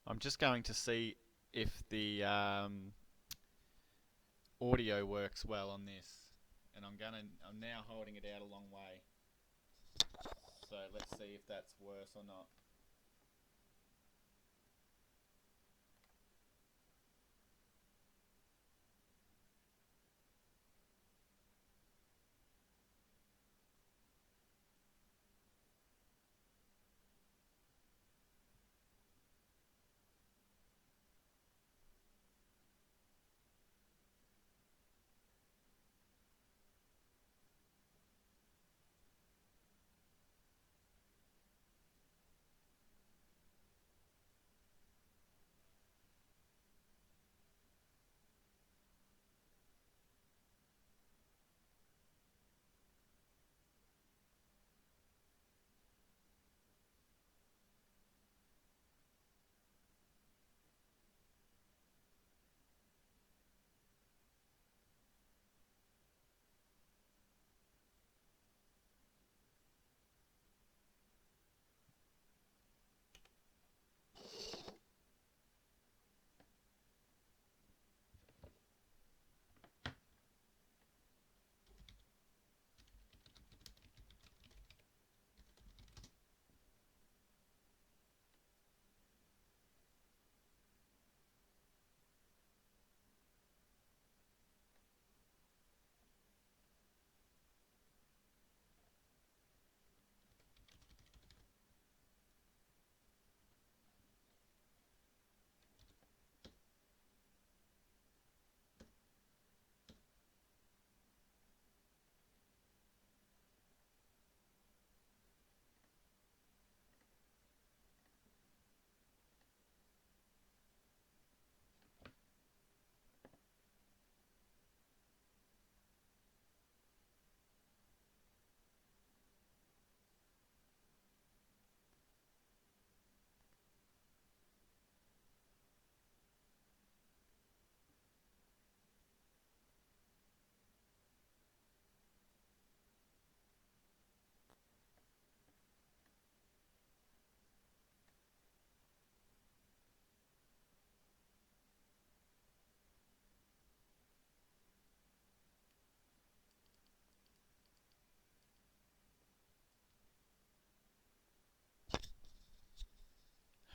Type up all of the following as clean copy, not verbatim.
I'm just going to see if the audio works well on this, and I'm now holding it out a long way. So let's see if that's worse or not.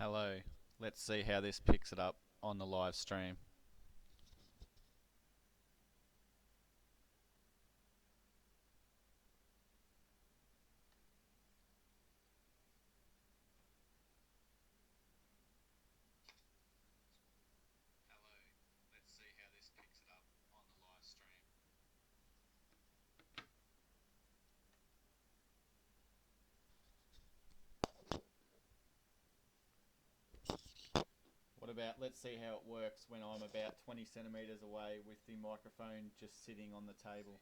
Hello. Let's see how this picks it up on the live stream. Hello. Let's see how this picks it up on the live stream. What about, let's see how it works when I'm about 20 centimeters away with the microphone just sitting on the table.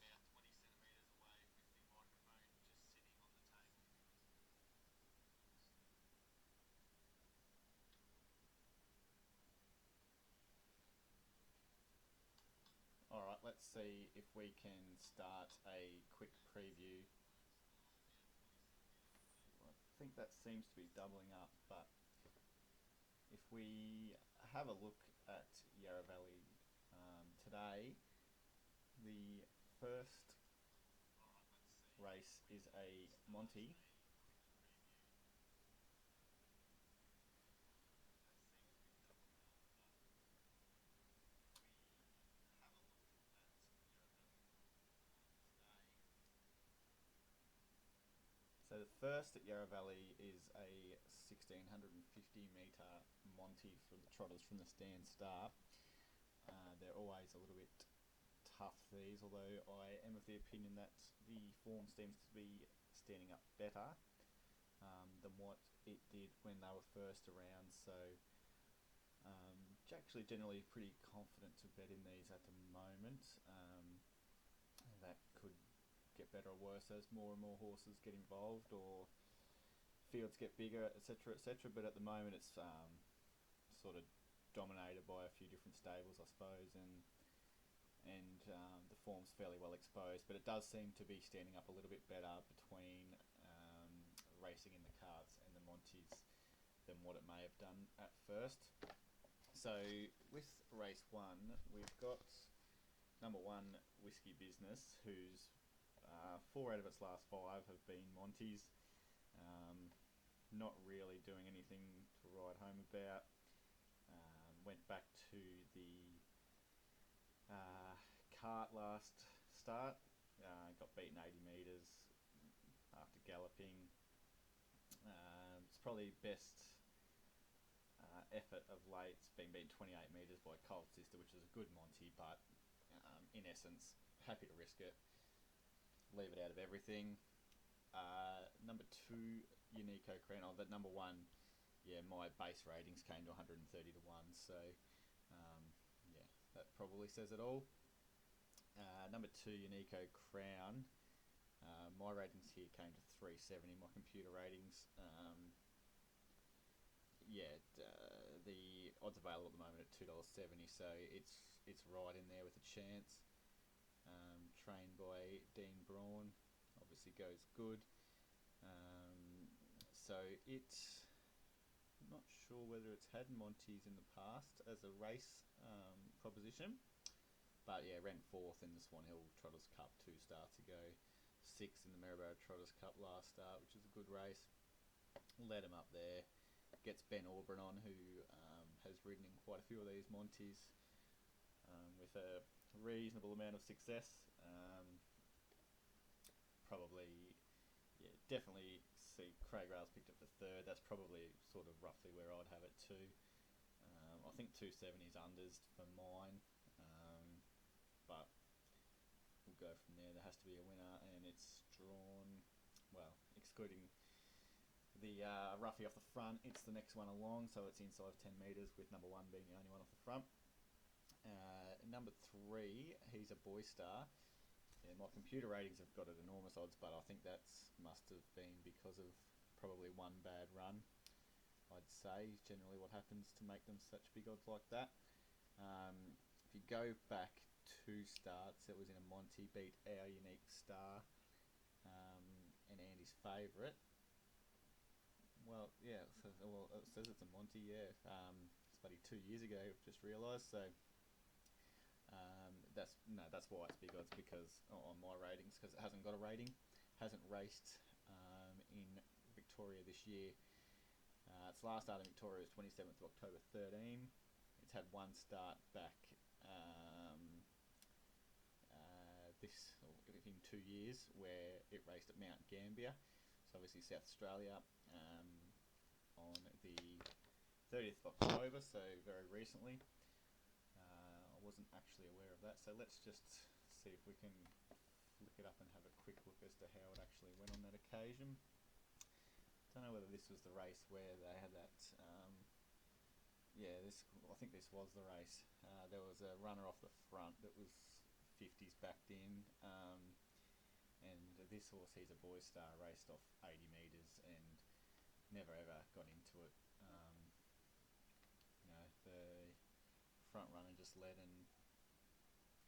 What about, let's see how it works when I'm about 20 centimeters away with the microphone just sitting on the table. Alright, let's see if we can start a quick preview. I think that seems to be doubling up, but if we have a look at Yarra Valley today, the first race is a Monty. So the first at Yarra Valley is a 1650 metre Monty for the trotters from the stand start. They're always a little bit tough, these, although I am of the opinion that the form seems to be standing up better than what it did when they were first around. So actually generally pretty confident to bet in these at the moment. That could get better or worse as more and more horses get involved or fields get bigger, etc., etc. But at the moment, it's sort of dominated by a few different stables, I suppose, and the form's fairly well exposed. But it does seem to be standing up a little bit better between racing in the carts and the Monties than what it may have done at first. So with race 1, we've got number 1, Whiskey Business, whose 4 out of its last 5 have been Monties. Not really doing anything to write home about. Went back to the cart last start. Got beaten 80 metres after galloping. It's probably best effort of late. It's been beaten 28 metres by Cold Sister, which is a good Monty, but in essence, happy to risk it. Leave it out of everything. Number 2, Unico Crown. Oh, that number 1, yeah, my base ratings came to 130 to 1, so yeah, that probably says it all. Number 2, Unico Crown. My ratings here came to 370. My computer ratings. The odds available at the moment at $2.70, so it's right in there with a chance. Trained by Dean Braun, obviously goes good. So it's not sure whether it's had Monties in the past as a race proposition, but yeah, ran 4th in the Swan Hill Trotters Cup 2 starts ago, 6th in the Maryborough Trotters Cup last start, which is a good race. Led him up there, gets Ben Auburn on, who has ridden in quite a few of these Monties with a reasonable amount of success. Probably, yeah, definitely see Craig Rails picked up for 3rd. That's probably sort of roughly where I'd have it too. I think 270's unders for mine, but we'll go from there. There has to be a winner, and it's drawn, well, excluding the roughie off the front, it's the next one along, so it's inside 10 metres, with number 1 being the only one off the front. Number 3, he's a Boy Star. Yeah, my computer ratings have got at enormous odds, but I think that must have been because of probably one bad run. I'd say is generally what happens to make them such big odds like that. If you go back 2 starts, it was in a Monty, beat Our Unique Star and Andy's favourite. Well, yeah, it says it's a Monty, yeah. It's bloody 2 years ago, I've just realised, so that's why it's big odds, because on my ratings, because it hasn't got a rating, hasn't raced in Victoria this year. Its last start in Victoria was 27th of October 13. It's had 1 start back in 2 years, where it raced at Mount Gambier, so obviously South Australia, on the 30th of October, so very recently. I wasn't actually aware of that, so let's just see if we can look it up and have a quick look as to how it actually went on that occasion. Don't know whether this was the race where they had that. I think this was the race. There was a runner off the front that was 50s backed in, and this horse, he's a Boy Star, raced off 80 metres and never ever got into it. The front runner just led and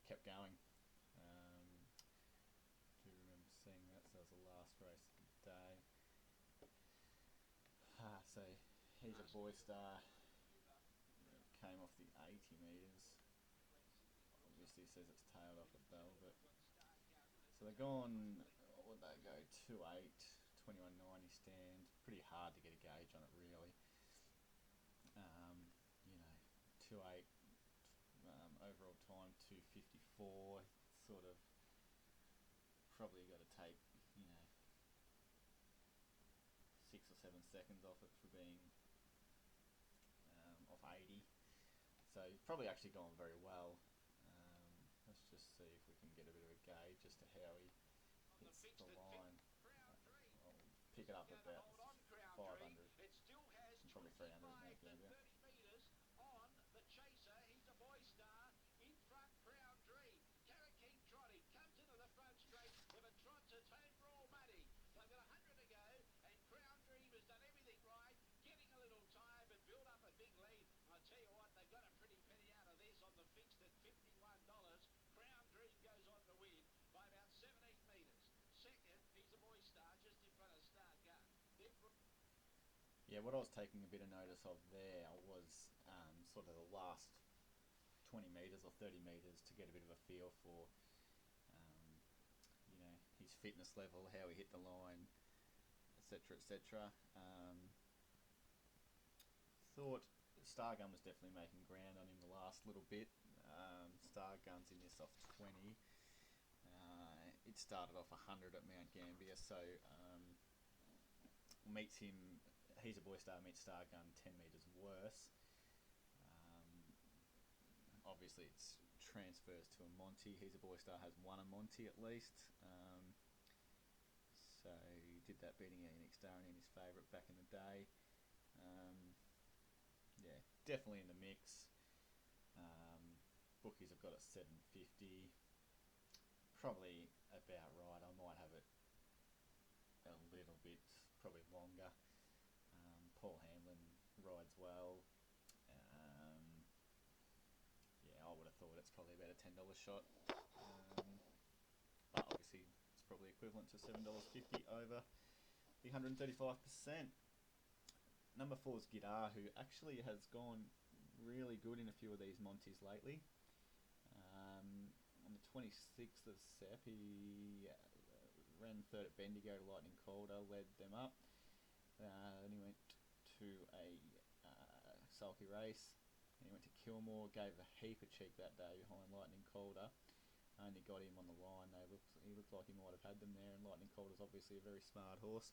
kept going. Do remember seeing that, so that was the last race of the day. So he's a Boy Star, came off the 80 metres. Obviously says it's tailed off at Velvet. So they're gone, what would they go, 2.8, 21.90 stand. Pretty hard to get a gauge on it, really. 2.8 overall time, 2.54. Sort of probably got to take 6 or 7 seconds off it for being off 80. So he's probably actually gone very well. Let's just see if we can get a bit of a gauge as to how he hits the line. I'll pick it up about 500, probably 300 at Mount Gambier. Yeah, what I was taking a bit of notice of there was sort of the last 20 metres or 30 metres to get a bit of a feel for, um, his fitness level, how he hit the line, etc., etc. Thought Stargun was definitely making ground on him the last little bit. Stargun's in this off 20. It started off 100 at Mount Gambier, so meets him. He's a Boy Star, meets Stargun 10 metres worse. Obviously, it's transfers to a Monty. He's a Boy Star, has won a Monty at least. So he did that, beating Ian Darren in his favourite back in the day. Yeah, definitely in the mix. Bookies have got it 750. Probably about right. I might have it a little bit, probably longer. Paul Hamlin rides well. Yeah, I would have thought it's probably about a $10 shot. But obviously, it's probably equivalent to $7.50 over the 135%. Number 4 is Guitar, who actually has gone really good in a few of these Monties lately. On the 26th of Sep, he ran third at Bendigo to Lightning Calder, led them up. Then he went to a sulky race. Then he went to Kilmore, gave a heap of cheek that day behind Lightning Calder. Only got him on the line. He looked like he might have had them there, and Lightning Calder's obviously a very smart horse.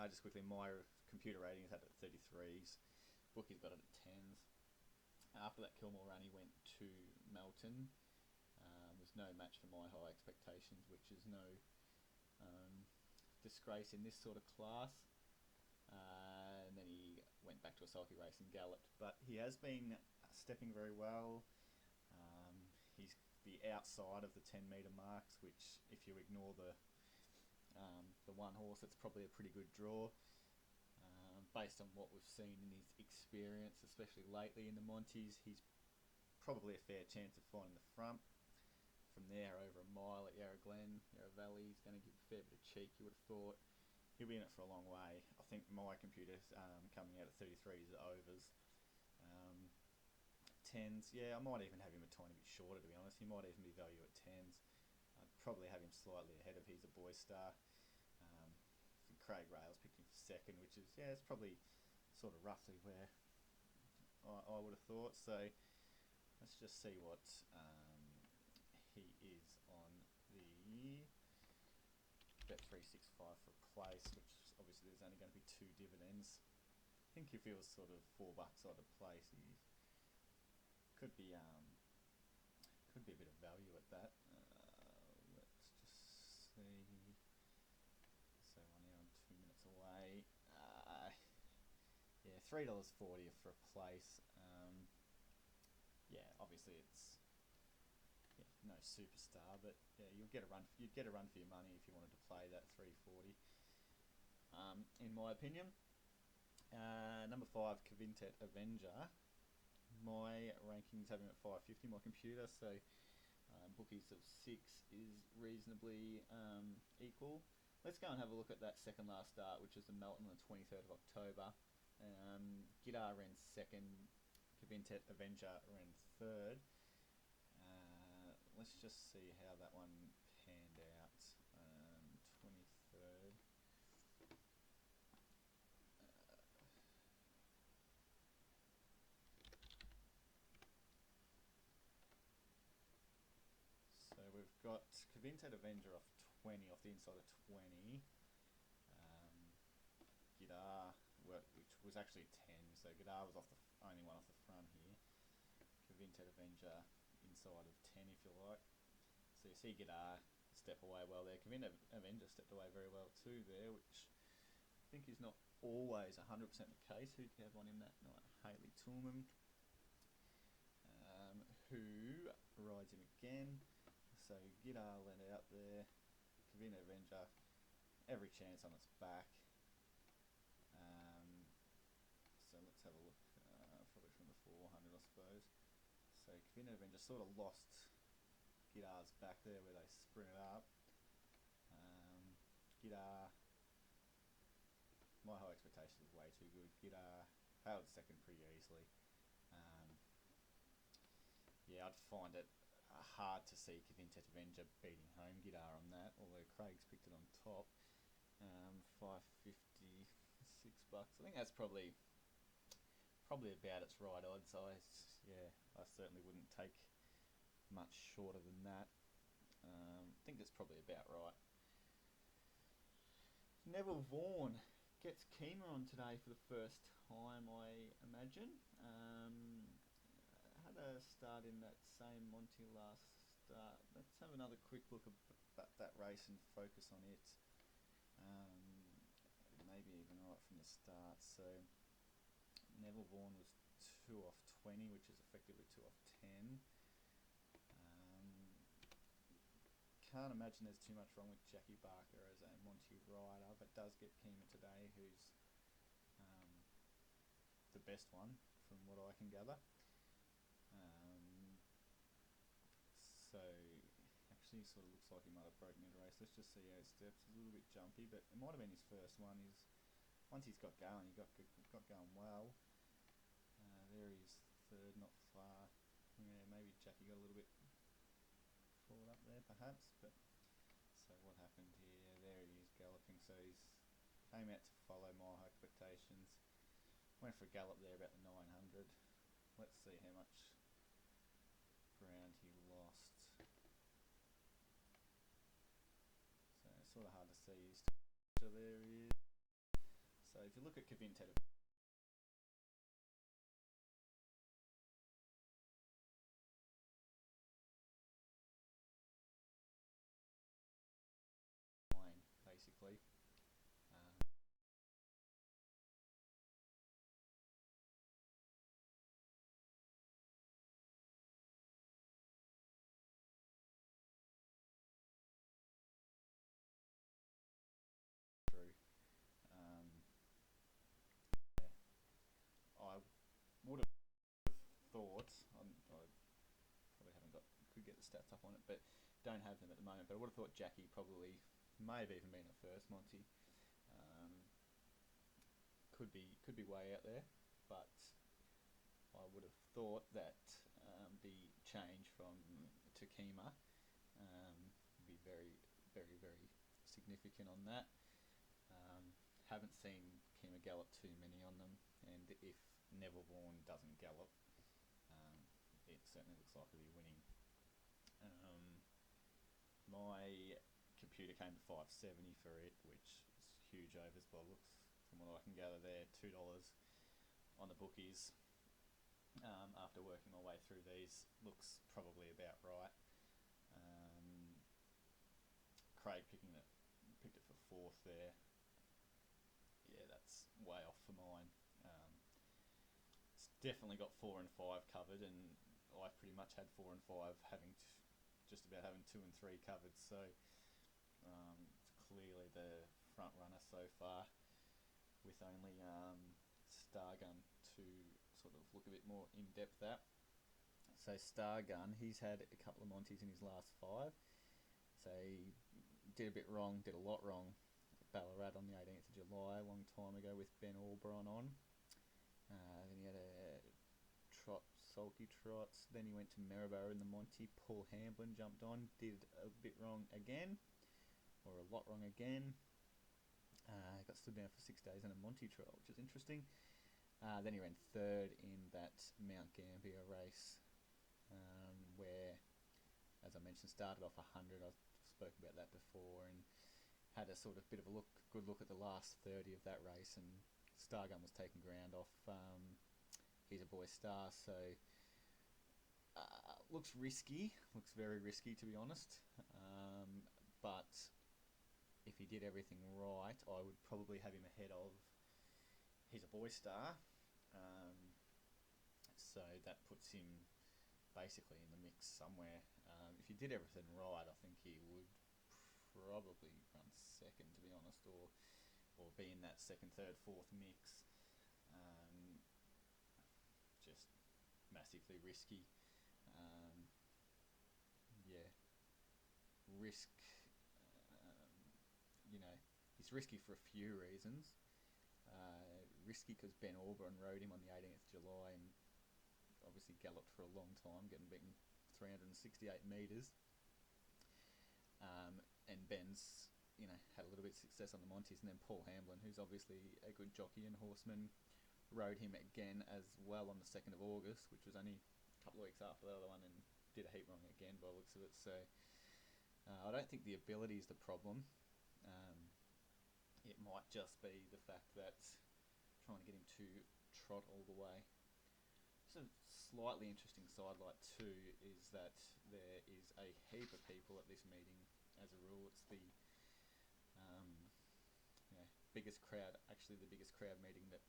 Just quickly, my computer rating is at 33s. Bookie's got it at 10s. After that Kilmore run, he went to Melton. Was no match for my high expectations, which is no disgrace in this sort of class. And then he went back to a sulky race and galloped. But he has been stepping very well. He's the outside of the 10-metre marks, which, if you ignore the one horse, it's probably a pretty good draw. Based on what we've seen in his experience, especially lately in the Monties, he's probably a fair chance of finding the front. From there, over a mile at Yarra Glen, Yarra Valley, he's going to give a fair bit of cheek, you would have thought. He'll be in it for a long way. I think my computer's coming out at 33s overs. 10s, yeah, I might even have him a tiny bit shorter, to be honest. He might even be value at 10s. I'd probably have him slightly ahead of He's a Boy Star. Craig Rails picked him for second, which is, yeah, it's probably sort of roughly where I would have thought. So let's just see what he is on the Bet365 for place, which obviously there's only going to be 2 dividends. I think if he was sort of $4 out of place, he could be a bit of value at that. Let's just see. So we're now 2 minutes away. Yeah, $3.40 for a place. Yeah, obviously it's no superstar, but yeah, you'd get a run for your money if you wanted to play that 340. In my opinion. Number 5, Cavintet Avenger. My rankings have him at 550, my computer, so bookies of 6 is reasonably equal. Let's go and have a look at that second last start, which is the Melton on the 23rd of October. Guitar ran second, Cavintet Avenger ran third. Let's just see how that one panned out. 23rd. So we've got Cavintet Avenger off 20, off the inside of 20. Guitar, which was actually 10, so Guitar was only one off the front here. Cavintet Avenger inside of 10, if you like. So you see Guitar step away well there. Cavintet Avenger stepped away very well too there, which I think is not always 100% the case. Who do you have on him that night? Haley Toulmin, who rides him again. So Guitar led out there. Cavintet Avenger, every chance on its back. So let's have a look, probably from the 400, I suppose. So Cavintet Avenger sort of lost Guitar's back there where they sprinted up. Guitar my high expectations was way too good. Gidar held second pretty easily. Um, yeah, I'd find it hard to see Kavintet Avenger beating home Gidar on that, although Craig's picked it on top. $5.56. I think that's probably about its right odds. I certainly wouldn't take much shorter than that. I think that's probably about right. Neville Vaughan gets Kima on today for the first time, I imagine. Had a start in that same Monty last start. Let's have another quick look at that race and focus on it. Maybe even right from the start. So Neville Vaughan was 2 off 20, which is effectively 2 off 10. Can't imagine there's too much wrong with Jackie Barker as a Monty rider, but does get Kima today, who's the best one from what I can gather. So actually sort of looks like he might have broken into race. Let's just see how it steps. It's a little bit jumpy, but it might have been his first one. Once he's got going, he got going well. There he is, third, not far. Yeah, maybe Jackie got a little bit forward up there perhaps, but so what happened here? There he is galloping, so he's came out to follow my expectations. Went for a gallop there about the 900. Let's see how much ground he lost. So it's sort of hard to see. So there he is. So if you look at Kavintet basically. Through. I would have thought, I probably haven't could get the stats up on it, but don't have them at the moment. But I would have thought Jackie probably may have even been the first Monty. Could be way out there, but I would have thought that the change from to Kima would be very, very, very significant on that. Haven't seen Kima gallop too many on them, and if Neville Vaughan doesn't gallop, it certainly looks like he'll be winning. My computer came to 570 for it, which is huge overs by looks from what I can gather there. $2 on the bookies. After working my way through these, looks probably about right. Craig picked it for fourth there. Yeah, that's way off for mine. It's definitely got 4 and 5 covered, and I pretty much had 4 and 5 just about having 2 and 3 covered. So it's clearly the front runner so far, with only Stargun to sort of look a bit more in depth at. So Stargun, he's had a couple of Monties in his last 5. So he did a bit wrong, did a lot wrong at Ballarat on the 18th of July, a long time ago, with Ben Alberon on. Then he had a sulky trots. Then he went to Maryborough in the Monty. Paul Hamblin jumped on, did a bit wrong again, or a lot wrong again. Got stood down for 6 days in a Monty trial, which is interesting. Then he ran third in that Mount Gambier race, where, as I mentioned, started off 100. I've spoken about that before, and had a sort of bit of a good look at the last 30 of that race, and Stargun was taking ground off He's a Boy Star, so looks risky, looks very risky to be honest, but if he did everything right, I would probably have him ahead of He's a Boy Star, so that puts him basically in the mix somewhere. If he did everything right, I think he would probably run second, to be honest, or be in that second, third, fourth mix. Just massively risky. Yeah, risk. He's risky for a few reasons. Risky because Ben Auburn rode him on the 18th of July and obviously galloped for a long time, getting beaten 368 metres. And Ben's, had a little bit of success on the Monties, and then Paul Hamblin, who's obviously a good jockey and horseman, rode him again as well on the 2nd of August, which was only a couple of weeks after the other one, and did a heap wrong again by the looks of it. So I don't think the ability is the problem. It might just be the fact that trying to get him to trot all the way. Just a slightly interesting sidelight too is that there is a heap of people at this meeting. As a rule, it's the biggest crowd, actually the biggest crowd meeting that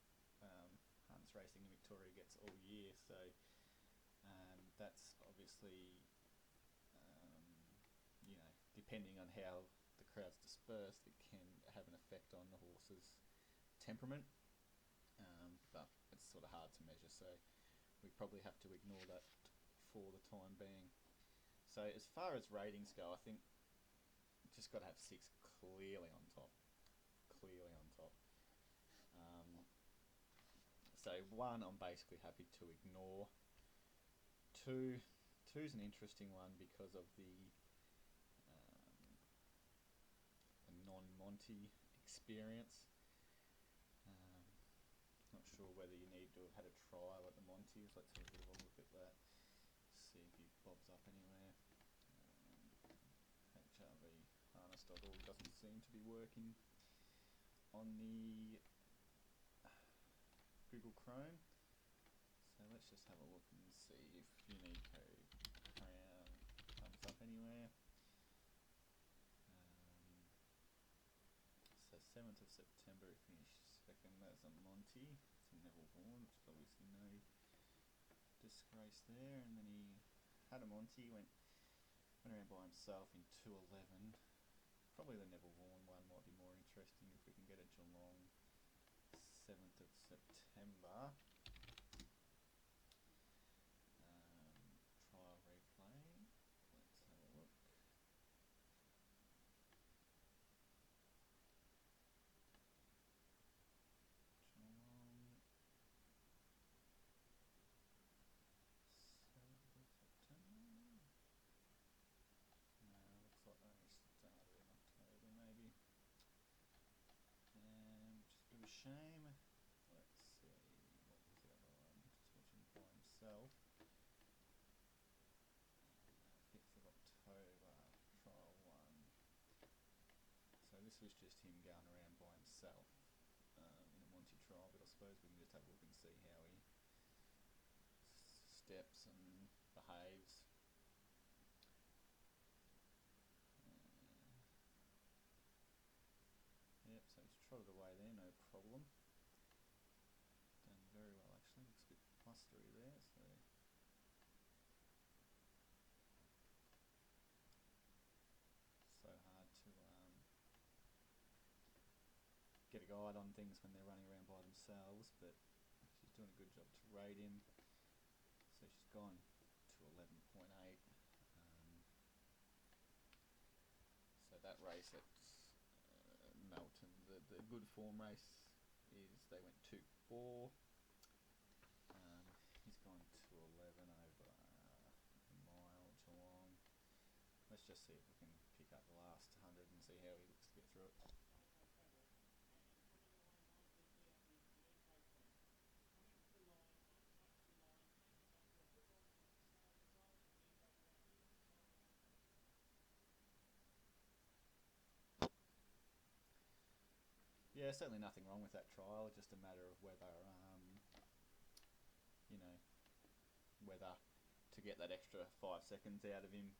harness racing in Victoria gets all year. So that's obviously, depending on how the crowd's dispersed, it can have an effect on the horse's temperament. But it's sort of hard to measure, so we probably have to ignore that for the time being. So as far as ratings go, I think just got to have 6 clearly on top. So 1, I'm basically happy to ignore. 2's an interesting one because of the non-Monty experience. Not sure whether you need to have had a trial at the Monties. Let's have a bit of a look at that. See if he bobs up anywhere. HRV harness.org doesn't seem to be working on the Google Chrome. So let's just have a look and see if Unico Crown comes up anywhere. So 7th of September he finished second. That's a Monty. It's a Neville Vaughan, which is obviously no disgrace there. And then he had a Monty, went around by himself in 2:11. Probably the Neville Vaughan one might be more interesting if we can get a Geelong 7th of September. Trial replay. Let's have a look. Geelong 7th of September. No, looks like they only started in October maybe. Which is a bit of a shame. Let's see, what was the other one? Just watching by himself. 5th of October, trial 1. So this was just him going around by himself in a Monty trial, but I suppose we can just have a look and see how he steps and behaves. Yep, so he's trotted away there, no problem. Done very well actually, looks a bit flustery there, so hard to get a guide on things when they're running around by themselves, but she's doing a good job to rate him. So she's gone to 11.8. So that race at Melton, the good form race is they went 2-4. He's gone to 11 over a mile Geelong. Let's just see if we can pick up the last 100 and see how he looks to get through it. Yeah, certainly nothing wrong with that trial. Just a matter of whether, whether to get that extra 5 seconds out of him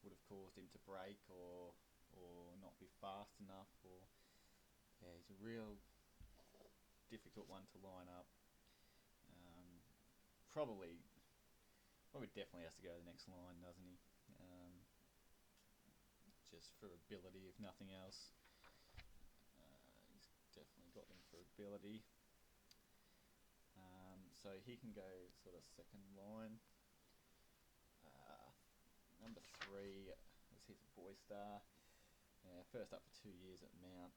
would have caused him to break or not be fast enough. Or he's a real difficult one to line up. Probably definitely has to go to the next line, doesn't he? Just for ability, if nothing else. He's definitely got them for ability. So he can go sort of second line. Number 3 was his Boy Star. First up for 2 years at Mount.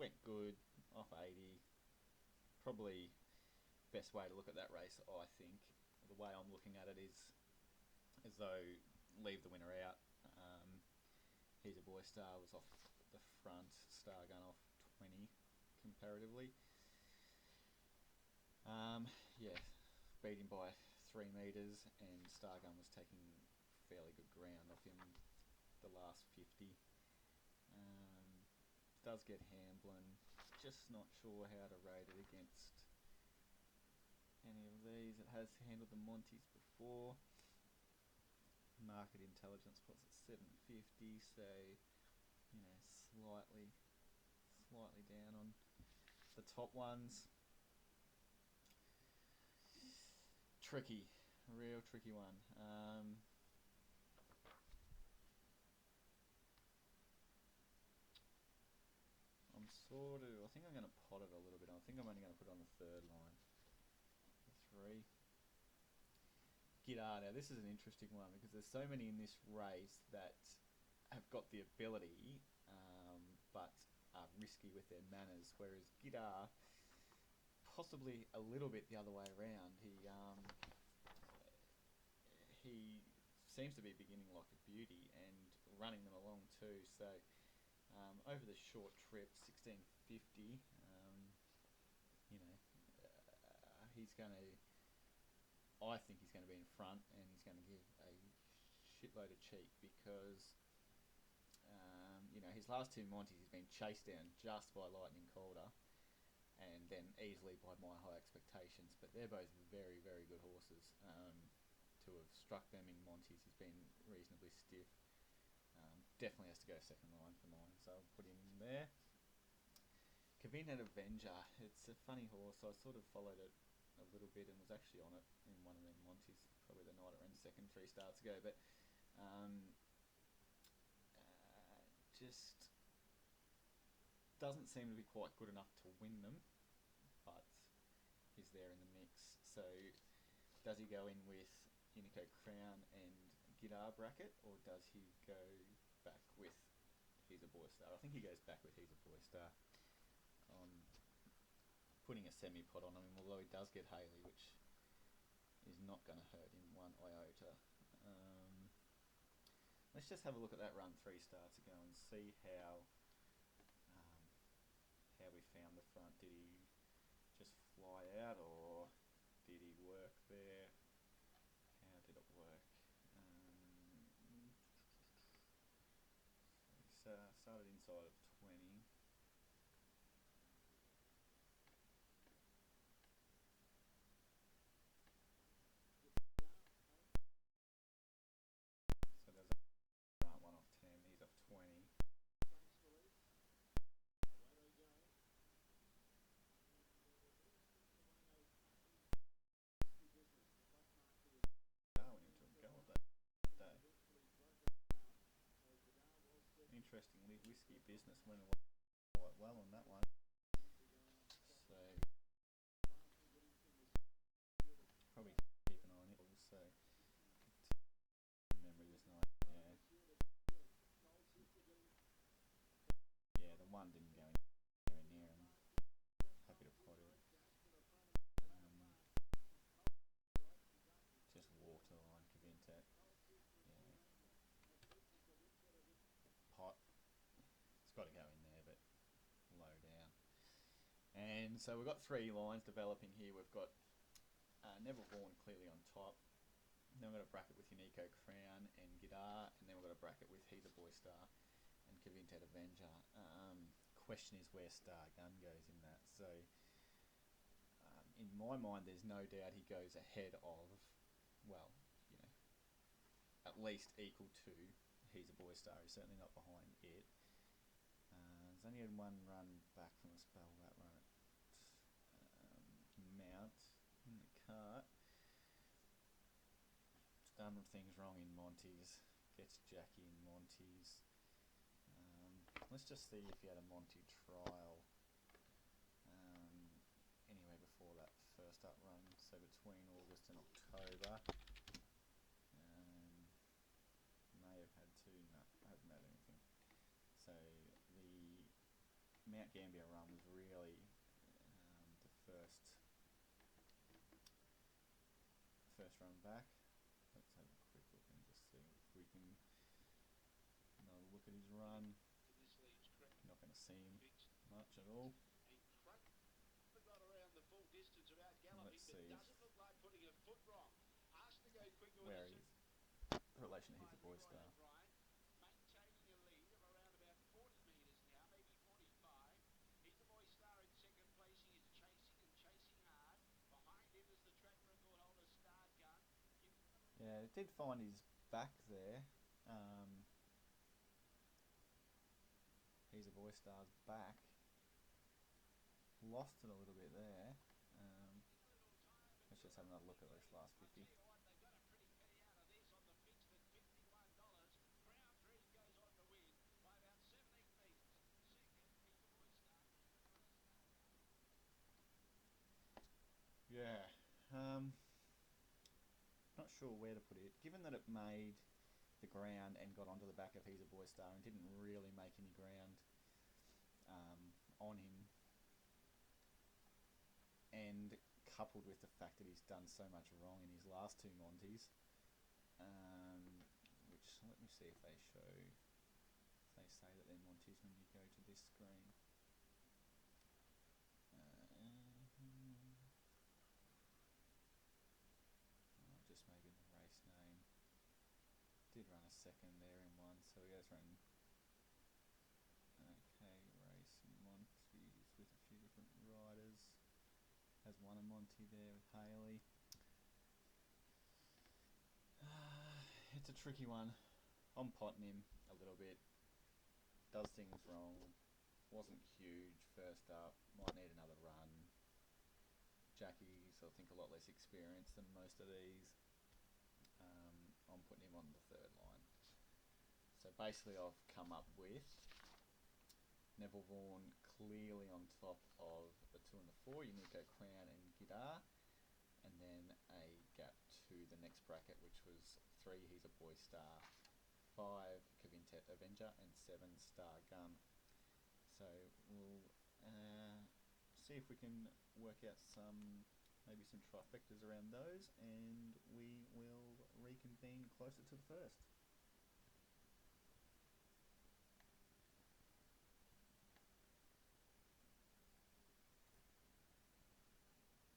Went good, off 80. probably best way to look at that race, I think. The way I'm looking at it is as though leave the winner out. He's a Boy Star was off the front, Star Gun off 20 comparatively. Yeah, beat him by 3 metres, and Stargun was taking fairly good ground off him the last 50. Does get Hamblin, just not sure how to rate it against any of these. It has handled the Monties before. Market intelligence puts it 750, so slightly down on the top ones. Tricky, real tricky one. I think I'm going to pot it a little bit. I think I'm only going to put it on the third line. The 3. Gidar. Now this is an interesting one because there's so many in this race that have got the ability, but are risky with their manners. Whereas Gidar, possibly a little bit the other way around. He seems to be beginning like a beauty and running them along too. So over the short trip, 1650. He's going to. I think he's going to be in front, and he's going to give a shitload of cheek because his last 2 Monties he's been chased down just by Lightning Calder, and then easily by My High Expectations. But they're both very, very good horses. To have struck them in Monties, he's been reasonably stiff. Definitely has to go second line for mine, so I'll put him in there. Cavinat Avenger, it's a funny horse. I sort of followed it a little bit and was actually on it in one of them Monties, probably the night it ran second 3 starts ago, but just doesn't seem to be quite good enough to win them, but he's there in the mix. So does he go in with Unico Crown and Gidar bracket, or does he go back with He's a Boy Star? I think he goes back with He's a Boy Star. Putting a semi-pot on him, although he does get Haley, which is not going to hurt him one iota. Let's just have a look at that run 3 starts ago and see how we found the front. Did he just fly out, or did he work there? How did it work? So started inside of 20. So there's a front one off 10. He's off 20. Darwin into a goal that day. Interestingly, Whiskey Business went quite well on that one. So probably keep an eye on it. Also, memory this night. Yeah, the one didn't go anywhere near him. Happy to pot it. Just walked the line, Cavintat. Yeah. Pot. It's got to go in there, but low down. And so we've got 3 lines developing here. We've got Neville Vaughan clearly on top. Then we've got a bracket with Unico Crown and Gidar, and then we've got a bracket with He's a Boy Star and Cavintat Avenger. Question is where Star Gun goes in that. So in my mind, there's no doubt he goes ahead of, well, at least equal to He's a Boy Star. He's certainly not behind it. He's only had 1 run back from the spell that run at Mount in the cart. Done things wrong in Monties. Gets Jackie in Monties. Let's just see if he had a Monty trial anywhere before that first up run. So between August and October. May have had 2. No, I haven't had anything. So the Mount Gambier run was really the first first run back. Let's have a quick look and just see if we can another look at his run. You're not going to see him much at all. Let's see where he is in relation to He's a Boy Star. Yeah, it did find his back there. He's a Boy Star's back. Lost it a little bit there. Let's just have another look at this last 50. Yeah. Not sure where to put it. Given that it made the ground and got onto the back of He's a Boy Star and didn't really make any ground on him, and coupled with the fact that he's done so much wrong in his last two Monties, which let me see if they show, if they say that they're Monties when you go to this screen. Just maybe the race name. Did run a second there in one, so he has run race Monties with a few different riders. Has won a Monty there with Haley. It's a tricky one. I'm potting him a little bit. Does things wrong. Wasn't huge first up. Might need another run. Jackie's, I think, a lot less experienced than most of these. I'm putting him on the third line. So basically I've come up with Neville Vaughan clearly on top of the 2 and the 4, Unico, Crown and Guitar, and then a gap to the next bracket, which was 3 He's a Boy Star, 5 Cavintet Avenger, and 7 Star Gun. So we'll see if we can work out maybe some trifectas around those, and we will reconvene closer to the first.